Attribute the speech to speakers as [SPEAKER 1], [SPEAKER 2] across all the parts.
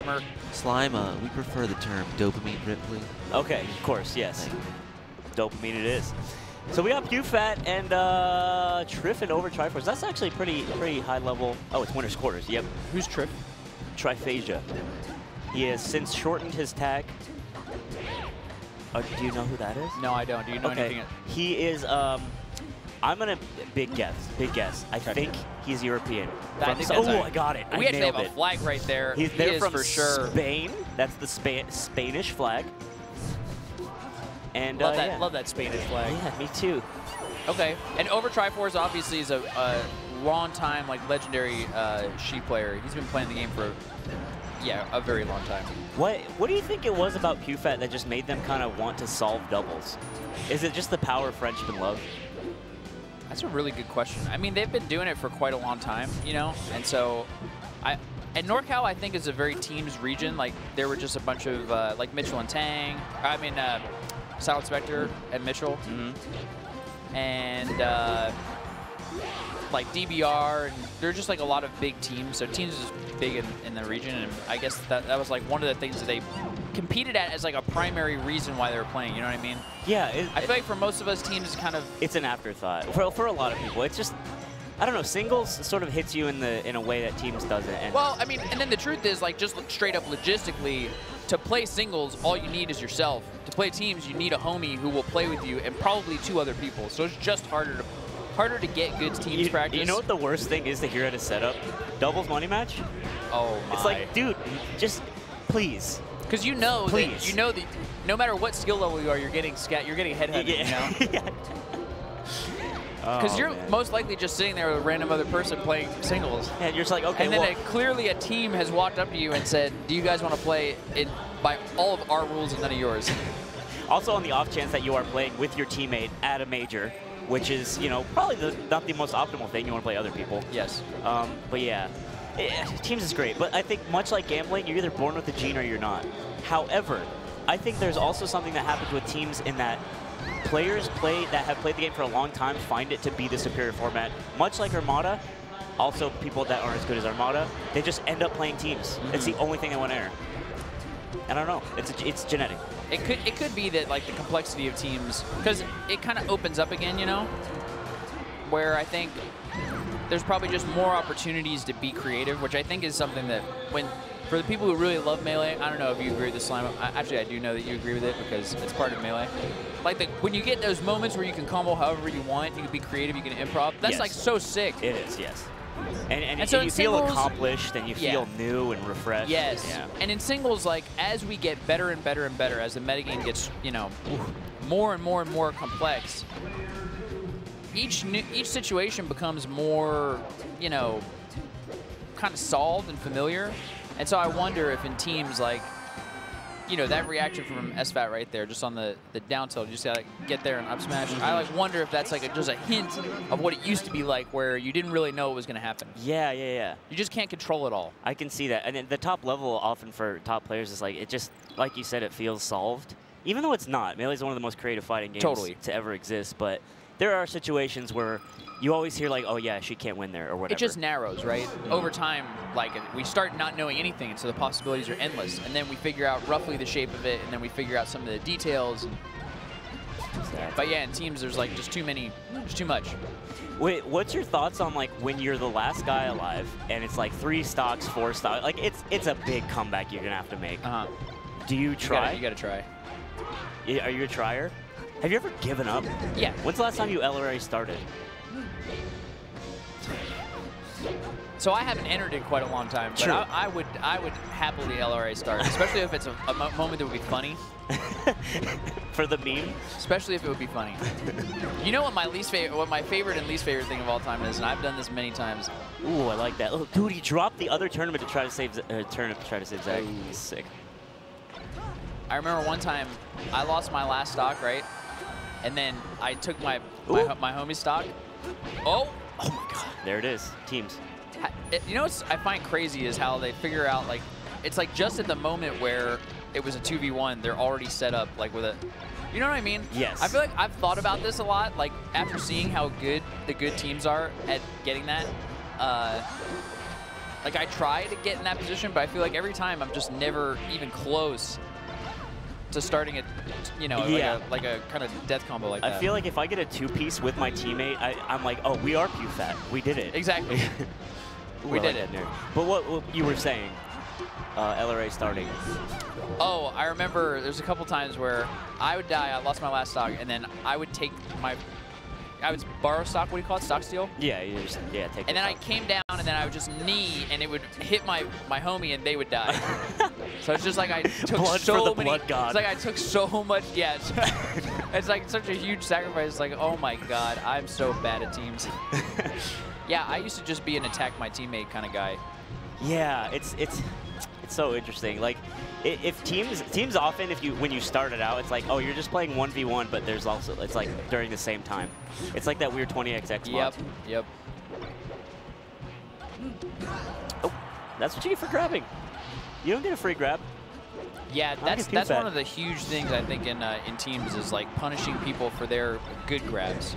[SPEAKER 1] Merc.
[SPEAKER 2] Slime, we prefer the term dopamine drip, please.
[SPEAKER 3] Okay, of course, yes. Dopamine it is. So we got PewFat and Trif and Overtriforce. That's actually pretty high level. Oh, it's winner's quarters. Yep.
[SPEAKER 1] Who's Trif?
[SPEAKER 3] Triphasia. He has since shortened his tag. Do you know who that is?
[SPEAKER 1] No, I don't. Do you know anything?
[SPEAKER 3] He is, I'm going to big guess. I think he's European. I got it.
[SPEAKER 1] We actually have a flag right there.
[SPEAKER 3] They're from
[SPEAKER 1] for sure.
[SPEAKER 3] Spain. That's the Spanish flag. And
[SPEAKER 1] love that Spanish flag.
[SPEAKER 3] Yeah, me too.
[SPEAKER 1] Okay, and Overtriforce obviously is a long-time, like, legendary Sheep player. He's been playing the game for, a very long time.
[SPEAKER 3] What do you think it was about PewFat that just made them kind of want to solve doubles? Is it just the power of friendship and love?
[SPEAKER 1] That's a really good question. I mean, they've been doing it for quite a long time, you know, and so and NorCal, I think, is a very teams region. Like, there were just a bunch of, like, Mitchell and Tang. I mean, Silent Spectre and Mitchell. Mm-hmm. And, like, DBR. And there are just, like, a lot of big teams. So teams is big in the region. And I guess that was, like, one of the things that they competed at as, like, a primary reason why they were playing. You know what I mean? Yeah. I feel like for most of us, teams is kind of...
[SPEAKER 3] It's an afterthought. For a lot of people, it's just... I don't know, singles sort of hits you in a way that teams doesn't. And
[SPEAKER 1] well, I mean, and then the truth is, like, just straight up logistically, to play singles, all you need is yourself. To play teams, you need a homie who will play with you and probably 2 other people. So it's just harder to get good teams practice.
[SPEAKER 3] You know what the worst thing is to hear at a setup? Doubles money match?
[SPEAKER 1] Oh my.
[SPEAKER 3] It's like, dude, just please.
[SPEAKER 1] Because you know that no matter what skill level you are, you're getting headhunted, you know?
[SPEAKER 3] Yeah.
[SPEAKER 1] Because you're most likely just sitting there with a random other person playing singles.
[SPEAKER 3] And you're just like, okay,
[SPEAKER 1] and then clearly a team has walked up to you and said, do you guys want to play it by all of our rules and none of yours?
[SPEAKER 3] Also, on the off chance that you are playing with your teammate at a major, which is, you know, probably not the most optimal thing. You want to play other people.
[SPEAKER 1] Yes.
[SPEAKER 3] But yeah, teams is great. But I think much like gambling, you're either born with a gene or you're not. However, I think there's also something that happens with teams in that players that have played the game for a long time find it to be the superior format. Much like Armada, also people that aren't as good as Armada, they just end up playing teams. Mm-hmm. It's the only thing they want to air. I don't know. It's genetic.
[SPEAKER 1] It could be that, like, the complexity of teams, because it kind of opens up again, you know, where I think there's probably just more opportunities to be creative, which I think is something that for the people who really love Melee, I don't know if you agree with the Slime. Actually, I do know that you agree with it because it's part of Melee. Like, when you get those moments where you can combo however you want, you can be creative, you can improv, that's like so sick.
[SPEAKER 3] It is, yes. And so you feel accomplished and you feel new and refreshed.
[SPEAKER 1] Yes. Yeah. And in singles, like, as we get better and better and better, as the metagame gets, you know, more and more and more complex, each situation becomes more, you know, kind of solved and familiar. And so I wonder if in teams, like, you know, that reaction from SFAT right there, just on the down tilt, you just gotta get there and up smash. I like wonder if that's like just a hint of what it used to be like, where you didn't really know what was gonna happen.
[SPEAKER 3] Yeah. You
[SPEAKER 1] just can't control it all.
[SPEAKER 3] I can see that. And then the top level often for top players is like, it just, like you said, it feels solved. Even though it's not. Melee is one of the most creative fighting games to ever exist, but there are situations where you always hear like, oh yeah, she can't win there or whatever.
[SPEAKER 1] It just narrows, right? Over time, like, we start not knowing anything, and so the possibilities are endless. And then we figure out roughly the shape of it, and then we figure out some of the details. Exactly. But yeah, in teams, there's like just too much.
[SPEAKER 3] Wait, what's your thoughts on, like, when you're the last guy alive and it's like 3 stocks, 4 stocks? Like, it's a big comeback you're gonna have to make. Do you try?
[SPEAKER 1] You gotta try.
[SPEAKER 3] Are you a trier? Have you ever given up?
[SPEAKER 1] Yeah.
[SPEAKER 3] When's the last time you LRA started?
[SPEAKER 1] So I haven't entered in quite a long time, but I would happily LRA start, especially if it's a moment that would be funny.
[SPEAKER 3] For the meme?
[SPEAKER 1] Especially if it would be funny. You know what my favorite and least favorite thing of all time is, and I've done this many times.
[SPEAKER 3] Ooh, I like that. Oh, dude, he dropped the other tournament to try to save Zach. He's sick.
[SPEAKER 1] I remember one time I lost my last stock, right? And then I took my homie's stock. Oh my God.
[SPEAKER 3] There it is. Teams.
[SPEAKER 1] You know what I find crazy is how they figure out, like, it's like just at the moment where it was a 2v1, they're already set up, like, with a, you know what I mean?
[SPEAKER 3] Yes.
[SPEAKER 1] I feel like I've thought about this a lot, like, after seeing how good the good teams are at getting that. like I try to get in that position, but I feel like every time I'm just never even close to starting it, you know, like a kind of death combo like that.
[SPEAKER 3] I feel like if I get a 2-piece with my teammate, I'm like, oh, we are PewFat. We did it.
[SPEAKER 1] Exactly. We did it.
[SPEAKER 3] But what you were saying, LRA starting.
[SPEAKER 1] Oh, I remember there's a couple times where I would die, I lost my last stock, and then I would take I would borrow stock, what do you call it, stock steal?
[SPEAKER 3] Yeah, you just, take
[SPEAKER 1] And then I came down, and then I would just knee, and it would hit my homie, and they would die. So it's just like I took
[SPEAKER 3] Blood
[SPEAKER 1] it's like I took so much, yeah. It's like such a huge sacrifice. It's like, oh my god, I'm so bad at teams. Yeah, I used to just be an attack my teammate kind of guy.
[SPEAKER 3] Yeah, it's so interesting. Like, if teams often, when you start it out, it's like, oh, you're just playing 1v1, but there's also, it's like during the same time. It's like that weird 20XX mod.
[SPEAKER 1] Yep.
[SPEAKER 3] Oh, that's what you get for grabbing. You don't get a free grab.
[SPEAKER 1] Yeah, that's one of the huge things I think in teams is like punishing people for their good grabs.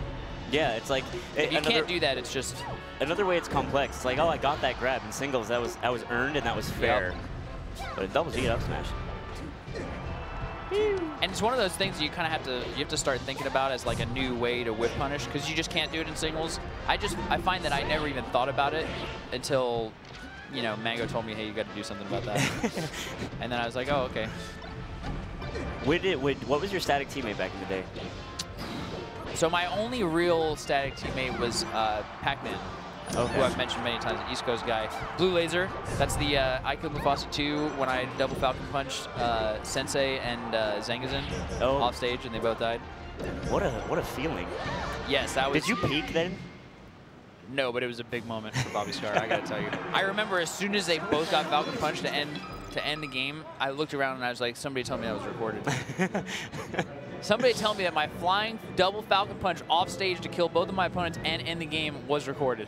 [SPEAKER 3] Yeah, it's like
[SPEAKER 1] if you can't do that, it's just
[SPEAKER 3] another way. It's complex. It's like, oh, I got that grab in singles. That was earned and that was fair. Yep. But in doubles, you get up smash.
[SPEAKER 1] And it's one of those things you kind of have to start thinking about as like a new way to whip punish, because you just can't do it in singles. I find that I never even thought about it until, you know, Mango told me, hey, you got to do something about that. And then I was like, oh, okay.
[SPEAKER 3] What was your static teammate back in the day?
[SPEAKER 1] So my only real static teammate was Pac-Man, who I've mentioned many times, an East Coast guy. Blue Laser, that's the I killed Mufasa 2 when I double Falcon punched Sensei and Zangazin off stage, and they both died.
[SPEAKER 3] What a feeling.
[SPEAKER 1] Yes, that was.
[SPEAKER 3] Did you peak then?
[SPEAKER 1] No, but it was a big moment for Bobby Scar, I gotta tell you. I remember as soon as they both got Falcon punched to end the game, I looked around and I was like, somebody told me that was recorded. Somebody tell me that my flying double Falcon punch off stage to kill both of my opponents and end the game was recorded.